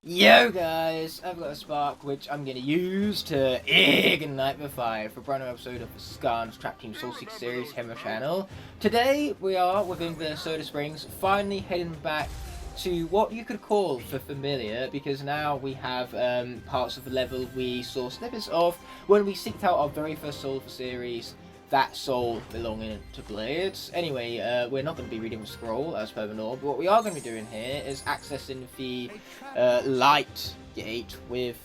Yo guys, I've got a spark which I'm going to use to ignite the fire for a brand new episode of the Skylanders Trap Team Soul Seek series here on my channel. Today we are within the Soda Springs, finally heading back to what you could call the familiar, because now we have parts of the level we saw snippets of when we seeked out our very first soul of the series, that soul belonging to Blades. Anyway, we're not going to be reading the scroll as per the norm, but what we are going to be doing here is accessing the light gate with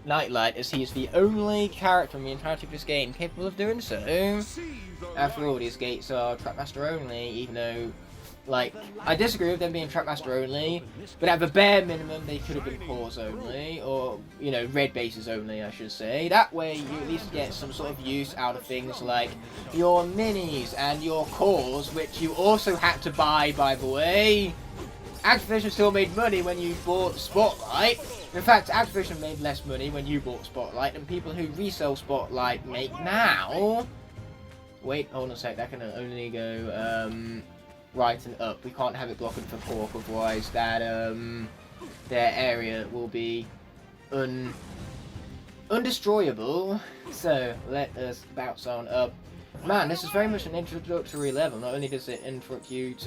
Nightlight, as he is the only character in the entirety of this game capable of doing so. After all, these gates are Trapmaster only, even though, like, I disagree with them being Trapmaster only, but at the bare minimum they could have been cores only, or, you know, red bases only, I should say. That way you at least get some sort of use out of things like your minis and your cores, which you also had to buy, by the way. Activision still made money when you bought Spotlight. In fact, Activision made less money when you bought Spotlight than people who resell Spotlight make now. Wait, hold on a sec, that can only go, right and up. We can't have it blocking for pork, otherwise that their area will be undestroyable. So let us bounce on up. Man, this is very much an introductory level. Not only does it introduce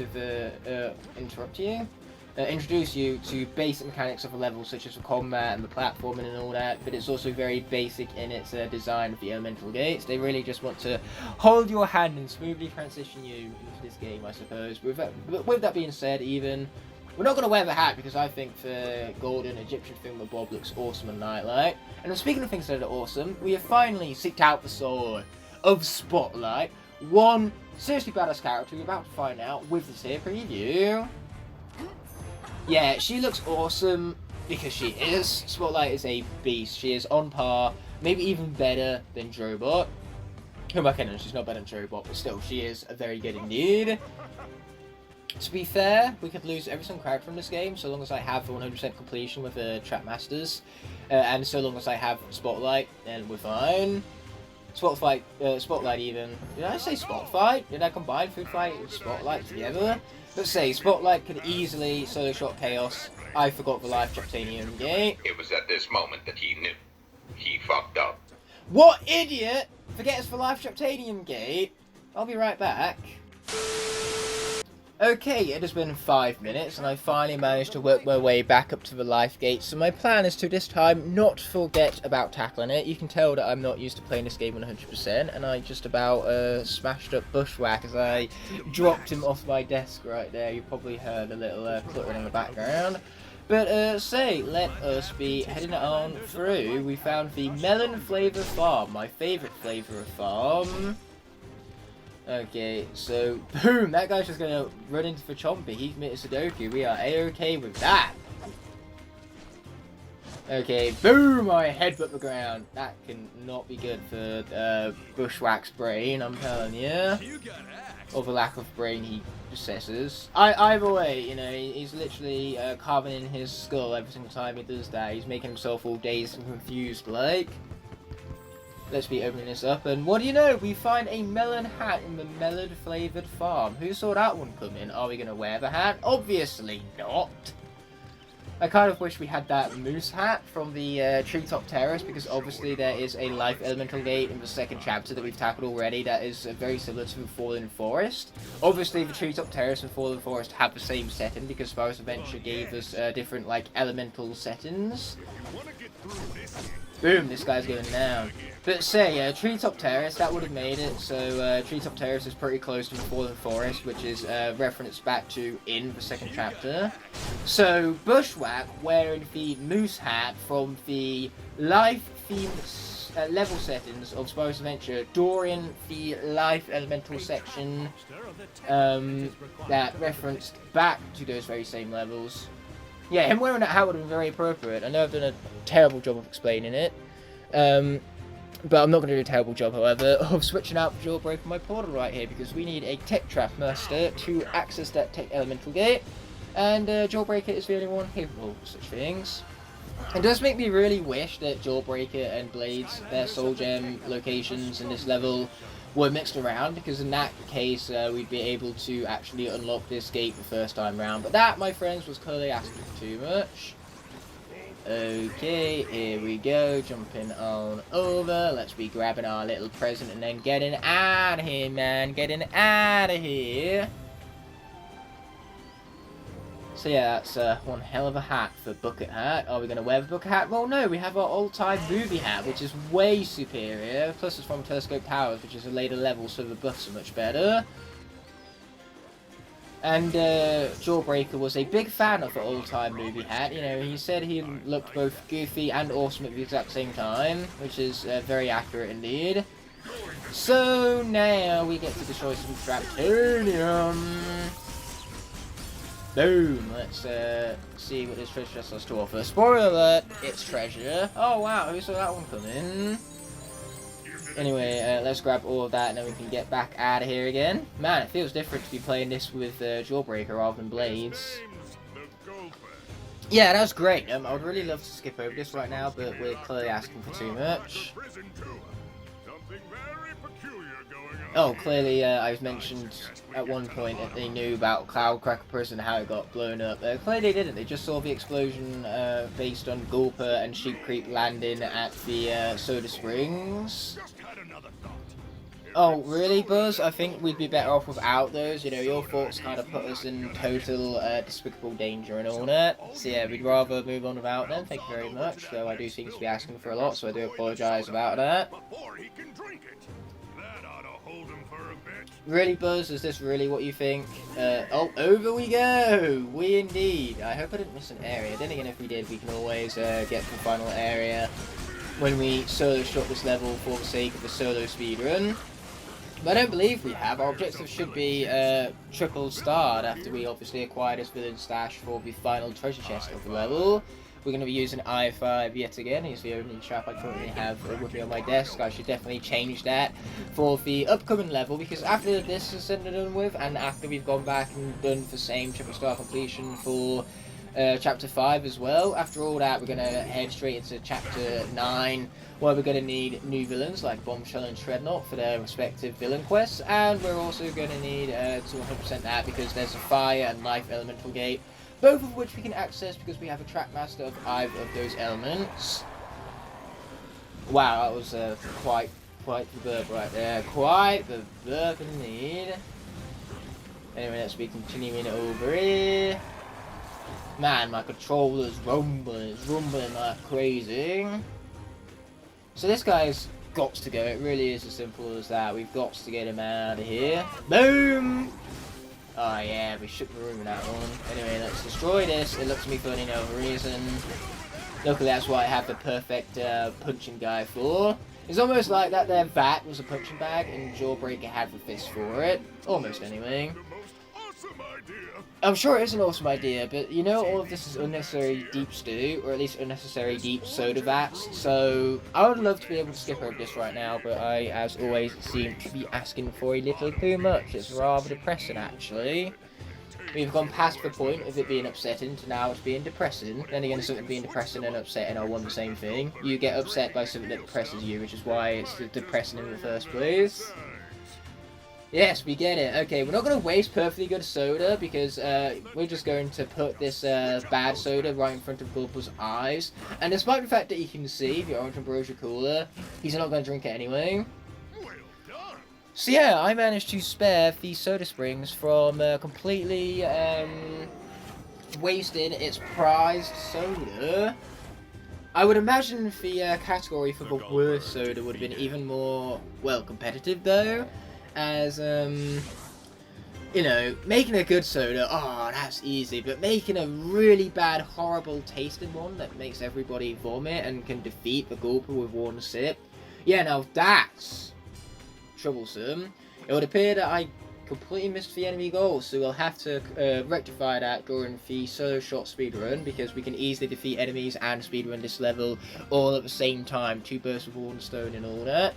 you to basic mechanics of a level, such as the combat and the platforming and all that, but it's also very basic in its design of the elemental gates. They really just want to hold your hand and smoothly transition you into this game, I suppose. But with that being said, even, we're not going to wear the hat because I think the golden Egyptian thingamabob looks awesome in Nightlight. And speaking of things that are awesome, we have finally seeked out the sword of Spotlight. One seriously badass character you're about to find out with this here preview. Yeah, she looks awesome because she is. Spotlight is a beast. She is on par, maybe even better than Drobot. Who I can, she's not better than Drobot, but still, she is very good indeed. To be fair, we could lose every single character in this game, so long as I have 100% completion with the Trapmasters, and so long as I have Spotlight, then we're fine. Spotlight even. Did I say Spotlight? Did I combine Food Fight and Spotlight together? Let's say Spotlight could easily solo shot Kaos. I forgot the live Chaptanium gate. It was at this moment that he knew. He fucked up. What idiot forgets the live Chaptanium gate? I'll be right back. Okay, it has been 5 minutes and I finally managed to work my way back up to the life gate, so my plan is to this time not forget about tackling it. You can tell that I'm not used to playing this game 100%, and I just about smashed up Bushwhack as I dropped him off my desk right there. You probably heard a little cluttering in the background. But let us be heading on through. We found the melon flavor farm, my favourite flavour of farm. Okay, so boom, that guy's just gonna run into the Chompy. He committed Sudoku. We are A-okay with that. Okay, boom, I headbutt the ground. That can not be good for Bushwhack's brain, I'm telling you. Or the lack of brain he possesses. Either way, you know, he's literally carving in his skull every single time he does that. He's making himself all dazed and confused, like. Let's be opening this up, and what do you know? We find a melon hat in the melon-flavoured farm. Who saw that one coming? Are we going to wear the hat? Obviously not. I kind of wish we had that moose hat from the Treetop Terrace, because obviously there is a life elemental gate in the second chapter that we've tackled already that is very similar to the Fallen Forest. Obviously the Treetop Terrace and Fallen Forest have the same setting, because Spyro's Adventure gave us different, like, elemental settings. Boom, this guy's going down. But say, Treetop Terrace, that would have made it, so Treetop Terrace is pretty close to the Fallen Forest, which is referenced back to in the second chapter. So, Bushwhack wearing the moose hat from the life-themed level settings of Spyro's Adventure during the life elemental section that referenced back to those very same levels. Yeah, him wearing that hat would have been very appropriate. I know I've done a terrible job of explaining it. But I'm not going to do a terrible job, however, of switching out the Jailbreak on my portal right here, because we need a Tech Trap Master to access that Tech Elemental Gate, and Jailbreaker is the only one capable of such things. It does make me really wish that Jawbreaker and Blades, their Soul Gem locations in this level, were mixed around, because in that case we'd be able to actually unlock this gate the first time round. But that, my friends, was clearly asking for too much. Okay, here we go, jumping on over. Let's be grabbing our little present and then getting out of here, man. Getting out of here. So yeah, that's one hell of a hat for bucket hat. Are we going to wear the bucket hat? Well, no, we have our old-time movie hat, which is way superior. Plus it's from Telescope Towers, which is a later level, so the buffs are much better. And Jawbreaker was a big fan of the old-time movie hat. You know, he said he looked both goofy and awesome at the exact same time, which is very accurate indeed. So now we get to destroy some Traptonium. Boom! Let's see what this treasure chest has to offer. Spoiler alert, it's treasure. Oh wow, who saw that one coming? Anyway, let's grab all of that and then we can get back out of here again. Man, it feels different to be playing this with Jawbreaker rather than Blades. Yeah, that was great. I would really love to skip over this right now, but we're clearly asking for too much. Oh, clearly I mentioned at one point that they knew about Cloudcracker Prison and how it got blown up. Clearly they didn't. They just saw the explosion based on Gulper and Sheep Creek landing at the Soda Springs. Oh, really, Buzz? I think we'd be better off without those. You know, your thoughts kind of put us in total despicable danger and all that. So yeah, we'd rather move on without them. Thank you very much. Though I do seem to be asking for a lot, so I do apologise about that. Really, Buzz? Is this really what you think? Oh, over we go! We indeed. I hope I didn't miss an area. Then again, if we did, we can always get to the final area when we solo shot this level for the sake of the solo speedrun. But I don't believe we have. Our objective should be triple starred after we obviously acquire this villain stash for the final treasure chest of the level. We're going to be using I-5 yet again. He's the only trap I currently have with me on my desk. I should definitely change that for the upcoming level, because after this is said and done with, and after we've gone back and done the same triple star completion for Chapter 5 as well, after all that we're going to head straight into Chapter 9, where we're going to need new villains like Bombshell and Treadnought for their respective villain quests, and we're also going to need to 100% that because there's a fire and life elemental gate, both of which we can access because we have a Trackmaster of either of those elements. Wow, that was quite the burp right there. Quite the burp indeed. Anyway, let's be continuing over here. Man, my controller's rumbling. It's rumbling like crazy. So this guy's got to go. It really is as simple as that. We've got to get him out of here. Boom! Oh yeah, we shook the room in that one. Anyway, let's destroy this. It looks to me funny no reason. Luckily, that's what I have the perfect punching guy for. It's almost like that their vat was a punching bag and Jawbreaker had the fist for it. Almost, anyway. I'm sure it is an awesome idea, but you know all of this is unnecessary deep stew, or at least unnecessary deep soda vats, so I would love to be able to skip over this right now, but I, as always, seem to be asking for a little too much. It's rather depressing, actually. We've gone past the point of it being upsetting to now it's being depressing. Then again, something being depressing and upsetting are one the same thing. You get upset by something that depresses you, which is why it's depressing in the first place. Yes, we get it. Okay, we're not going to waste perfectly good soda because we're just going to put this bad soda right in front of Gulper's eyes. And despite the fact that you can see the orange ambrosia cooler, he's not going to drink it anyway. So yeah, I managed to spare the Soda Springs from completely wasting its prized soda. I would imagine the category for the worst soda would have been even more, well, competitive though. As, you know, making a good soda, oh, that's easy, but making a really bad, horrible tasting one that makes everybody vomit and can defeat the Gulper with one sip, yeah, now that's troublesome. It would appear that I completely missed the enemy goals, so we'll have to rectify that during the solo shot speedrun, because we can easily defeat enemies and speedrun this level all at the same time, 2 bursts of one stone and all that.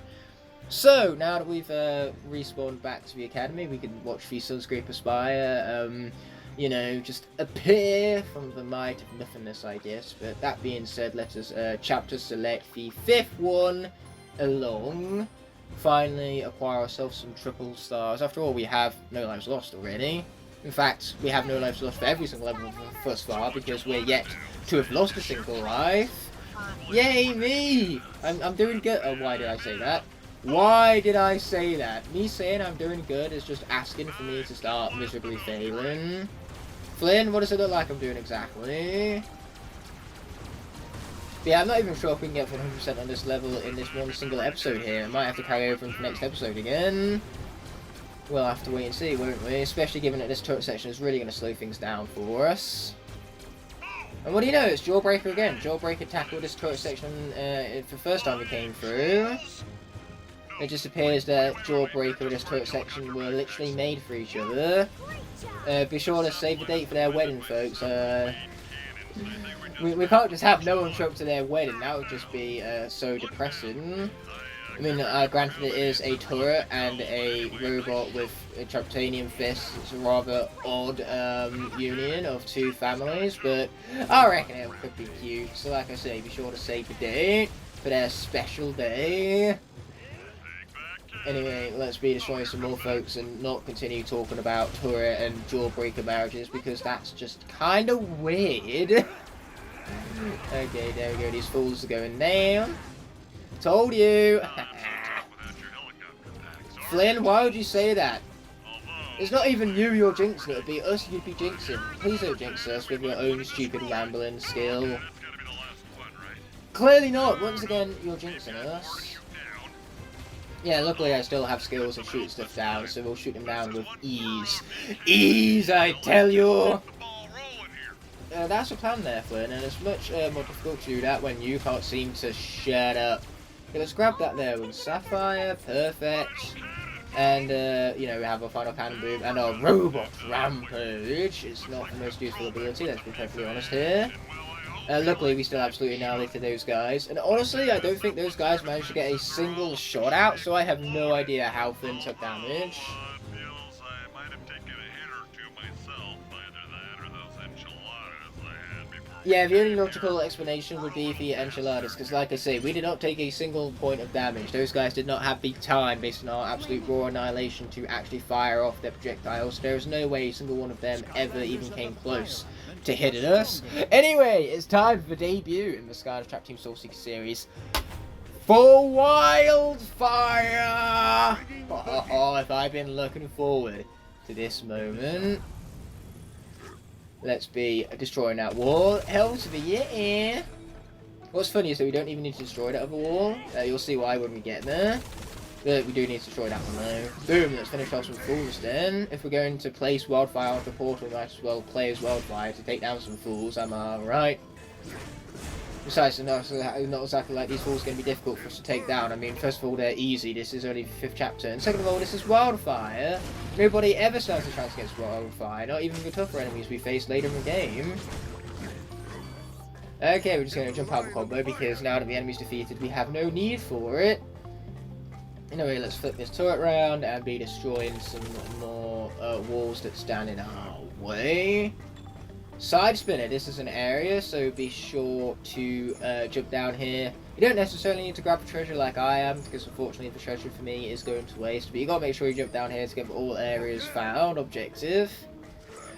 So, now that we've respawned back to the academy, we can watch the Sunscraper Spire, you know, just appear from the might of nothingness, I guess. But that being said, let us chapter select the 5th one along. Finally acquire ourselves some triple stars. After all, we have no lives lost already. In fact, we have no lives lost for every single level thus far, because we're yet to have lost a single life. Yay, me! I'm doing good. Oh, why did I say that? Why did I say that? Me saying I'm doing good is just asking for me to start miserably failing. Flynn, what does it look like I'm doing exactly? But yeah, I'm not even sure if we can get 100% on this level in this one single episode here. I might have to carry over into the next episode again. We'll have to wait and see, won't we? Especially given that this turret section is really going to slow things down for us. And what do you know? It's Jawbreaker again. Jawbreaker tackled this turret section for the first time we came through. It just appears that Jawbreaker and this turret section were literally made for each other. Be sure to save the date for their wedding, folks. We can't just have no one show up to their wedding. That would just be so depressing. I mean, granted it is a turret and a robot with a titanium fist. It's a rather odd union of two families, but I reckon it could be cute. So like I say, be sure to save the date for their special day. Anyway, let's be destroying some more folks and not continue talking about turret and Jawbreaker marriages, because that's just kind of weird. Okay, there we go. These fools are going down. Told you. Flynn, why would you say that? It's not even you you're jinxing, it would be us you'd be jinxing. Please don't jinx us with your own stupid rambling skill. Clearly not. Once again, you're jinxing us. Yeah, luckily I still have skills and shoot stuff down, so we'll shoot them down with ease. Ease, I tell you! That's a plan there, Flynn, and it's much more difficult to do that when you can't seem to shut up. Okay, let's grab that there with Sapphire, perfect. And, you know, we have our final cannon boom and our robot rampage. It's not the most useful ability, let's be perfectly honest here. Luckily, we still absolutely annihilated those guys. And honestly, I don't think those guys managed to get a single shot out, so I have no idea how Flynn took damage. Yeah, the only logical explanation would be the enchiladas, because like I say, we did not take a single point of damage. Those guys did not have the time, based on our absolute raw annihilation, to actually fire off their projectiles. There is no way a single one of them ever even came close to hitting us. Anyway, it's time for the debut in the Skylanders Trap Team Soul Seeker series for Wildfire! Oh, if I've been looking forward to this moment. Let's be destroying that wall. Hell to the yeah! What's funny is that we don't even need to destroy that other wall. You'll see why when we get there. But we do need to destroy that one though. Boom, let's finish off some fools then. If we're going to place Wildfire on the portal, we might as well play as Wildfire to take down some fools, am I right? Besides, it's not exactly like these fools are going to be difficult for us to take down. I mean, first of all, they're easy. This is only the 5th chapter. And second of all, this is Wildfire. Nobody ever stands a chance against Wildfire. Not even the tougher enemies we face later in the game. Okay, we're just going to jump out of the combo because now that the enemy's defeated, we have no need for it. Anyway, let's flip this turret round and be destroying some more walls that stand in our way. Side spinner, this is an area, so be sure to jump down here. You don't necessarily need to grab a treasure like I am, because unfortunately the treasure for me is going to waste, but you gotta make sure you jump down here to get all areas found, objective.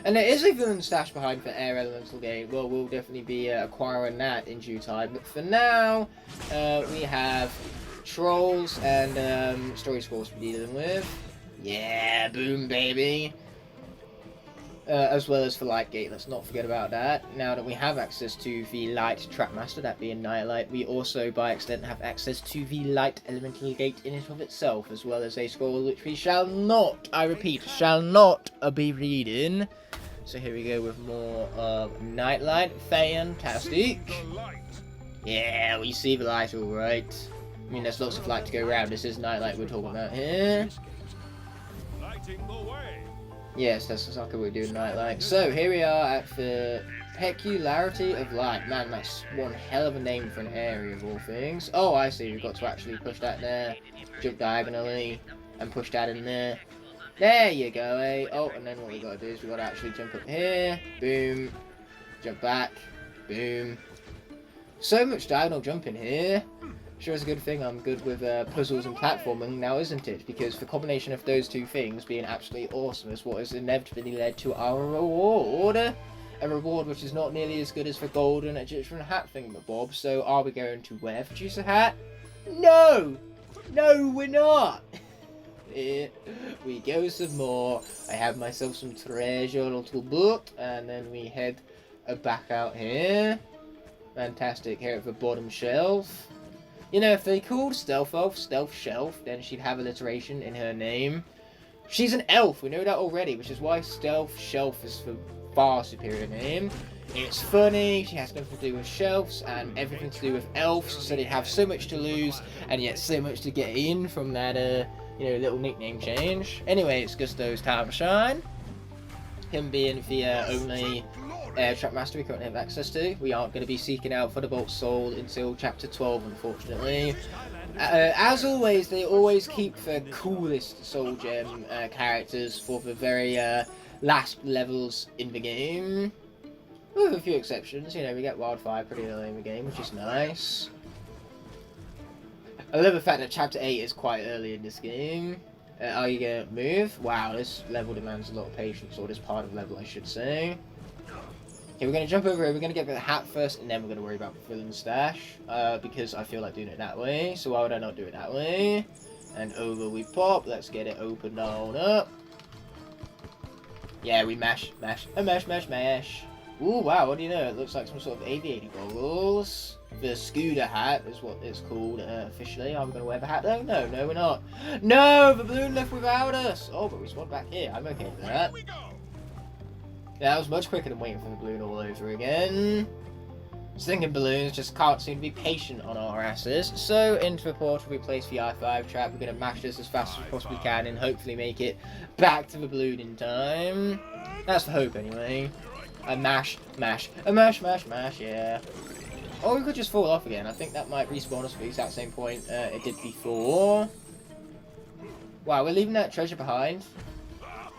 And there is a villain stash behind for Air Elemental Gate. Well, we'll definitely be acquiring that in due time, but for now, we have trolls and story scrolls to be dealing with. Yeah, boom baby! As well as for Light Gate, let's not forget about that. Now that we have access to the Light Trapmaster, that being Nightlight, we also by extent have access to the Light Elemental Gate in and of itself, as well as a scroll which we shall not, I repeat, shall not be reading. So here we go with more Nightlight, fantastic. Yeah, we see the light alright. I mean, there's lots of light to go around. This is Nightlight we're talking about here. Yes, that's exactly what we're doing, Nightlight. So, here we are at the Peculiarity of Light. Man, that's one hell of a name for an area of all things. Oh, I see. We've got to actually push that there, jump diagonally, and push that in there. There you go, eh? Oh, and then what we got to do is we got to actually jump up here. Boom. Jump back. Boom. So much diagonal jumping here. Sure is a good thing I'm good with puzzles and platforming now, isn't it? Because the combination of those two things being absolutely awesome is what has inevitably led to our reward. A reward which is not nearly as good as the golden Egyptian hat thingamabob. So are we going to wear the producer hat? No! No, we're not! Here we go some more. I have myself some treasure, a little book, and then we head back out here. Fantastic, here at the bottom shelf. You know, if they called Stealth Elf Stealth Shelf, then she'd have alliteration in her name. She's an elf, we know that already, which is why Stealth Shelf is the far superior name. It's funny, she has nothing to do with shelves and everything to do with elves, so they have so much to lose and yet so much to get in from that, you know, little nickname change. Anyway, it's Gusto's time to shine. Him being the only trap master we currently have access to. We aren't going to be seeking out Thunderbolt Soul until chapter 12, unfortunately. As always, they always keep the coolest Soul Gem characters for the very last levels in the game. With a few exceptions, you know, we get Wildfire pretty early in the game, which is nice. I love the fact that chapter 8 is quite early in this game. Are you going to move? Wow, this level demands a lot of patience, or this part of the level I should say. Okay, we're going to jump over here, we're going to get the hat first, and then we're going to worry about filling the stash, because I feel like doing it that way, so why would I not do it that way? And over we pop, let's get it opened on up. Yeah, we mash. Ooh, wow, what do you know? It looks like some sort of aviator goggles. The scooter hat is what it's called officially. Are we going to wear the hat though? No, we're not. No, the balloon left without us. Oh, but we spawned back here. I'm okay with that. Yeah, that was much quicker than waiting for the balloon all over again. Stinking balloons just can't seem to be patient on our asses. So, into the portal we place the I-5 trap. We're going to mash this as fast as we possibly can and hopefully make it back to the balloon in time. That's the hope anyway. Mash, yeah. Or we could just fall off again. I think that might respawn us at the exact same point it did before. Wow, we're leaving that treasure behind.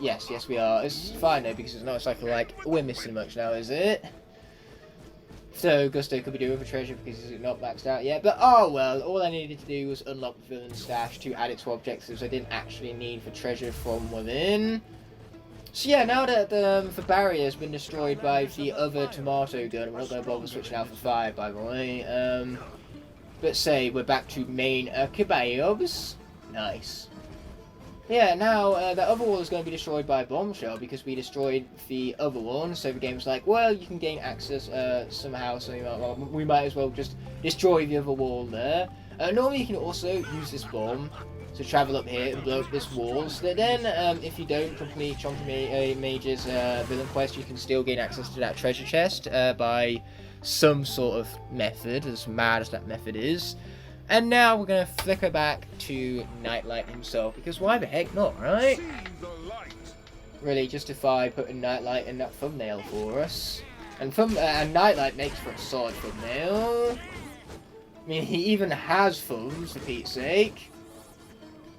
Yes, we are. It's fine though, because it's not exactly like we're missing much now, is it? So Gusto could be doing with a treasure because he's not maxed out yet. But oh well, all I needed to do was unlock the villain stash to add it to objectives. I didn't actually need the treasure from within. So yeah, now that the barrier has been destroyed by the other tomato gun, we're not going to bother switching out for 5, by the way. But say we're back to main kebabs. Nice. Yeah, now that other wall is going to be destroyed by a bombshell because we destroyed the other one. So the game's like, well, you can gain access somehow, so we might as well just destroy the other wall there. Normally you can also use this bomb to travel up here and blow up this wall, so that then if you don't complete Chonky Mage's villain quest, you can still gain access to that treasure chest by some sort of method, as mad as that method is. And now we're going to flicker back to Nightlight himself, because why the heck not, right? Really justify putting Nightlight in that thumbnail for us. And Nightlight makes for a solid thumbnail. I mean, he even has thumbs, for Pete's sake.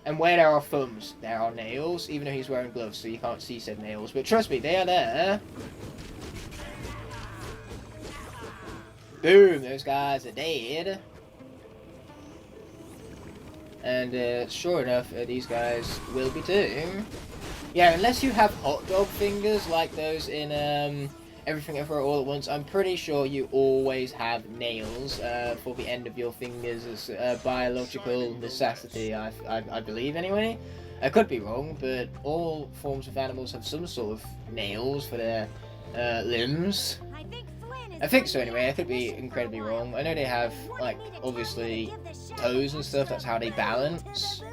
And where there are thumbs, there are nails, even though he's wearing gloves, so you can't see said nails. But trust me, they are there. Boom, those guys are dead. And sure enough, these guys will be too. Yeah, unless you have hot dog fingers like those in Everything Everywhere All at Once, I'm pretty sure you always have nails for the end of your fingers as a biological necessity, I believe anyway. I could be wrong, but all forms of animals have some sort of nails for their limbs. I think so anyway, I could be incredibly wrong. I know they have, like, obviously toes and stuff, that's how they balance.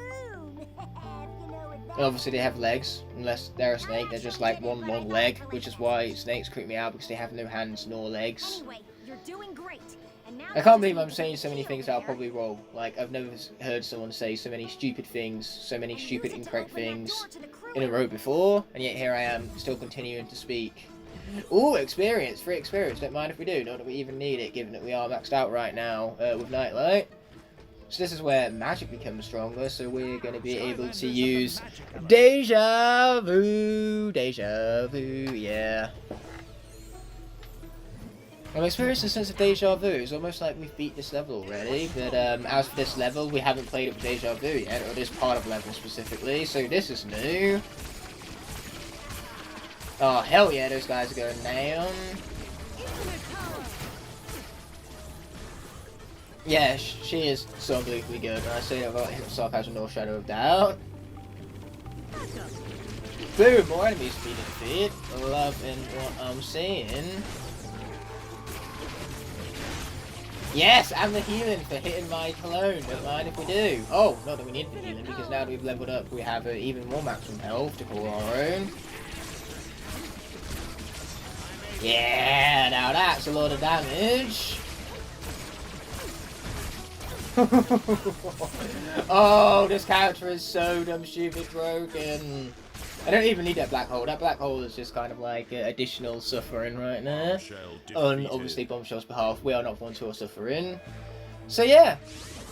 And obviously they have legs, unless they're a snake, they're just like one long leg, which is why snakes creep me out, because they have no hands nor legs. I can't believe I'm saying so many things that are probably wrong. Like, I've never heard someone say so many stupid things, so many stupid incorrect things in a row before, and yet here I am, still continuing to speak. Ooh, experience, free experience, don't mind if we do, not that we even need it, given that we are maxed out right now with Nightlight. So this is where magic becomes stronger, so we're going to be able to use Deja Vu, yeah. I'm experiencing a sense of deja vu. It's almost like we've beat this level already, but as for this level, we haven't played it with deja vu yet, or this part of the level specifically, so this is new. Oh, hell yeah, those guys are going down. Yeah, she is so unbelievably good, and I say that about himself has no shadow of doubt. Boom, more enemies to be defeated. Loving what I'm seeing. Yes, and the healing for hitting my cologne. Don't mind if we do. Oh, not that we need the healing, because now that we've leveled up, we have even more maximum health to call our own. Yeah, now that's a lot of damage. Oh, this character is so dumb, stupid, broken. I don't even need that black hole. That black hole is just kind of like additional suffering right now. On obviously Bombshell's behalf, we are not ones who are suffering. So yeah,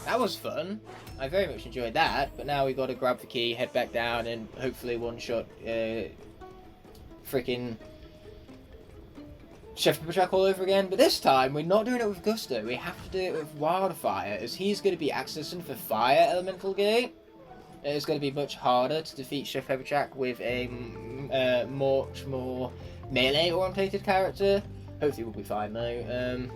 that was fun. I very much enjoyed that. But now we've got to grab the key, head back down, and hopefully one-shot freaking Chef Pepperjack all over again. But this time, we're not doing it with Gusto. We have to do it with Wildfire, as he's going to be accessing the Fire Elemental Gate. It's going to be much harder to defeat Chef Pepperjack with a much more melee-orientated character. Hopefully we'll be fine though.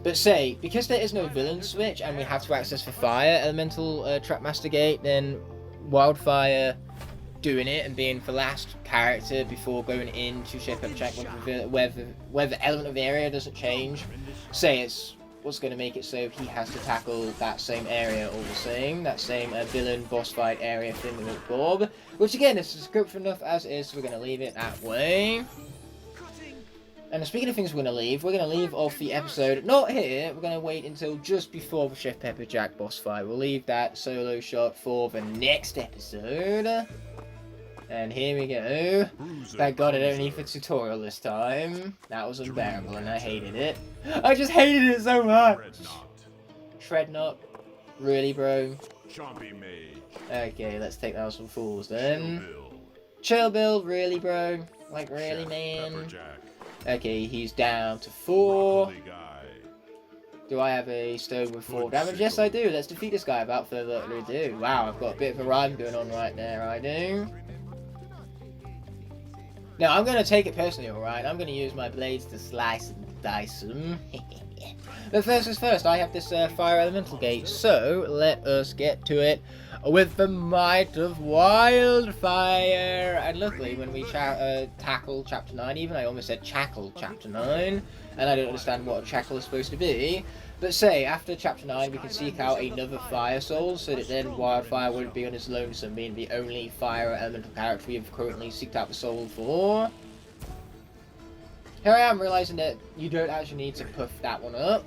But say, because there is no villain switch and we have to access the Fire Elemental Trapmaster Gate, then Wildfire doing it and being the last character before going into Chef Pepperjack where the element of the area doesn't change. Say it's what's going to make it so he has to tackle that same area all the same, that same villain boss fight area thing with Bob, which again is scripted enough as is, so we're going to leave it that way. And speaking of things we're going to leave off the episode, not here, we're going to wait until just before the Chef Pepperjack boss fight. We'll leave that solo shot for the next episode. And here we go. Thank God I don't need the tutorial this time. That was unbearable and I hated it. I just hated it so much! Shrednut. Really, bro? Okay, let's take out some fools then. Chill Bill, really, bro? Like, really, man? Okay, he's down to 4. Do I have a stone with 4 damage? Yes, I do. Let's defeat this guy without further ado. Wow, I've got a bit of a rhyme going on right there, I do. Now, I'm going to take it personally, alright? I'm going to use my blades to slice and dice them. But first is first, I have this Fire Elemental Gate, so let us get to it with the might of Wildfire. And luckily, when we tackle Chapter 9, even I almost said Chackle Chapter 9, and I don't understand what a Chackle is supposed to be. But say, after Chapter 9, we can seek out another Fire Soul, so that then Wildfire wouldn't be on his lonesome, being the only Fire Elemental character we have currently seeked out the soul for. Here I am realising that you don't actually need to puff that one up.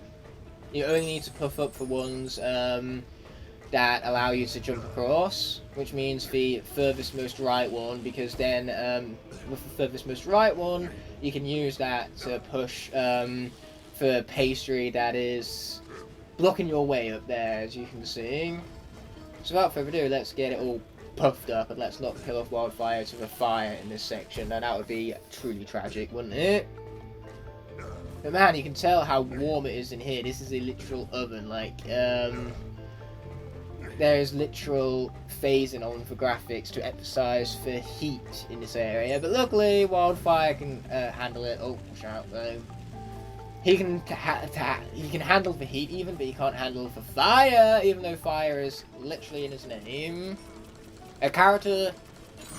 You only need to puff up the ones that allow you to jump across, which means the furthest most right one, because then with the furthest most right one, you can use that to push for pastry that is blocking your way up there, as you can see. So without further ado, let's get it all puffed up and let's not kill off Wildfire to the fire in this section. Now that would be truly tragic, wouldn't it? But man, you can tell how warm it is in here. This is a literal oven, like, there is literal phasing on the graphics to emphasize the heat in this area. But luckily, Wildfire can handle it. Oh, watch out though. He can handle the heat even, but he can't handle the fire, even though fire is literally in his name. A character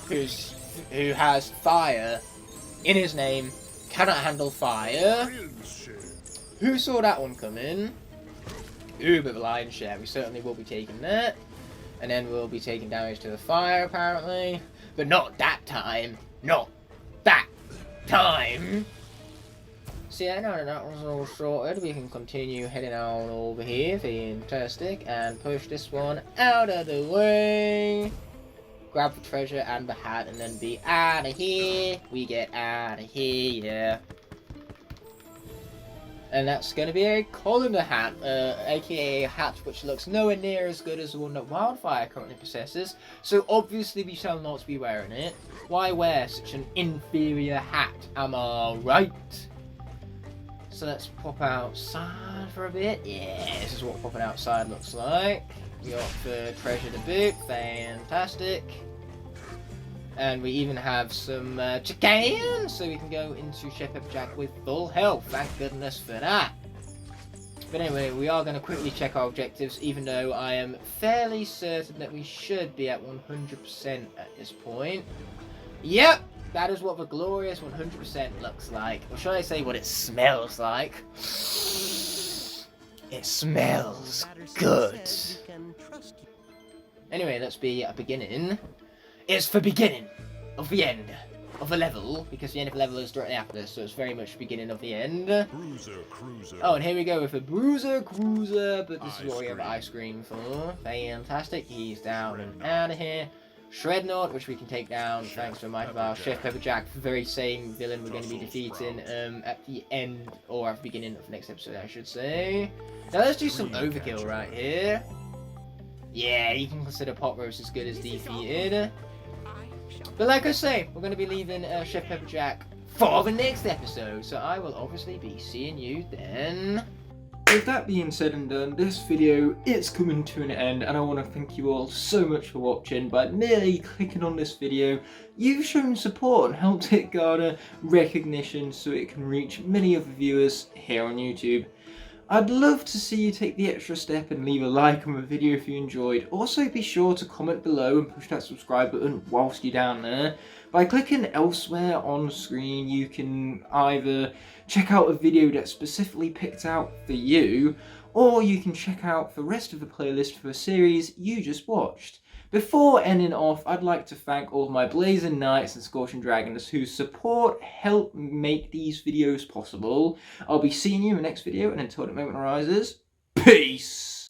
who has fire in his name cannot handle fire. Who saw that one coming? Ooh, but the lion's share. We certainly will be taking that. And then we'll be taking damage to the fire, apparently. But not that time. Not that time. So yeah, now that that was all sorted, we can continue heading on over here, fantastic, and push this one out of the way. Grab the treasure and the hat, and then be out of here. We get out of here, yeah. And that's going to be a Colander hat, aka a hat which looks nowhere near as good as the one that Wildfire currently possesses. So obviously we shall not be wearing it. Why wear such an inferior hat? Am I right? So let's pop outside for a bit. Yeah, this is what popping outside looks like. We got the treasure to boot. Fantastic. And we even have some chicken, so we can go into Chef Jack with full health. Thank goodness for that. But anyway, we are going to quickly check our objectives, even though I am fairly certain that we should be at 100% at this point. Yep, that is what the glorious 100% looks like. Or should I say what it smells like? It smells good. Anyway, let's be at beginning. It's the beginning of the end of the level, because the end of the level is directly after this, so it's very much the beginning of the end. Cruiser. Oh, and here we go with a Bruiser Cruiser, but this is what we have ice cream for. Fantastic. He's down and out of here. Shrednort, which we can take down thanks to Might of our Chef Pepperjack, the very same villain we're going to be defeating at the end, or at the beginning of the next episode, I should say. Now let's do some overkill right here. Yeah, you can consider Pot Roast as good as defeated. But like I say, we're going to be leaving Chef Pepperjack for the next episode, so I will obviously be seeing you then. With that being said and done, this video is coming to an end, and I want to thank you all so much for watching. By merely clicking on this video, you've shown support and helped it garner recognition so it can reach many of the viewers here on YouTube. I'd love to see you take the extra step and leave a like on the video if you enjoyed. Also be sure to comment below and push that subscribe button whilst you're down there. By clicking elsewhere on screen, you can either check out a video that's specifically picked out for you, or you can check out the rest of the playlist for a series you just watched. Before ending off, I'd like to thank all of my Blazing Knights and Scorching Dragons whose support help make these videos possible. I'll be seeing you in the next video, and until that moment arises, peace!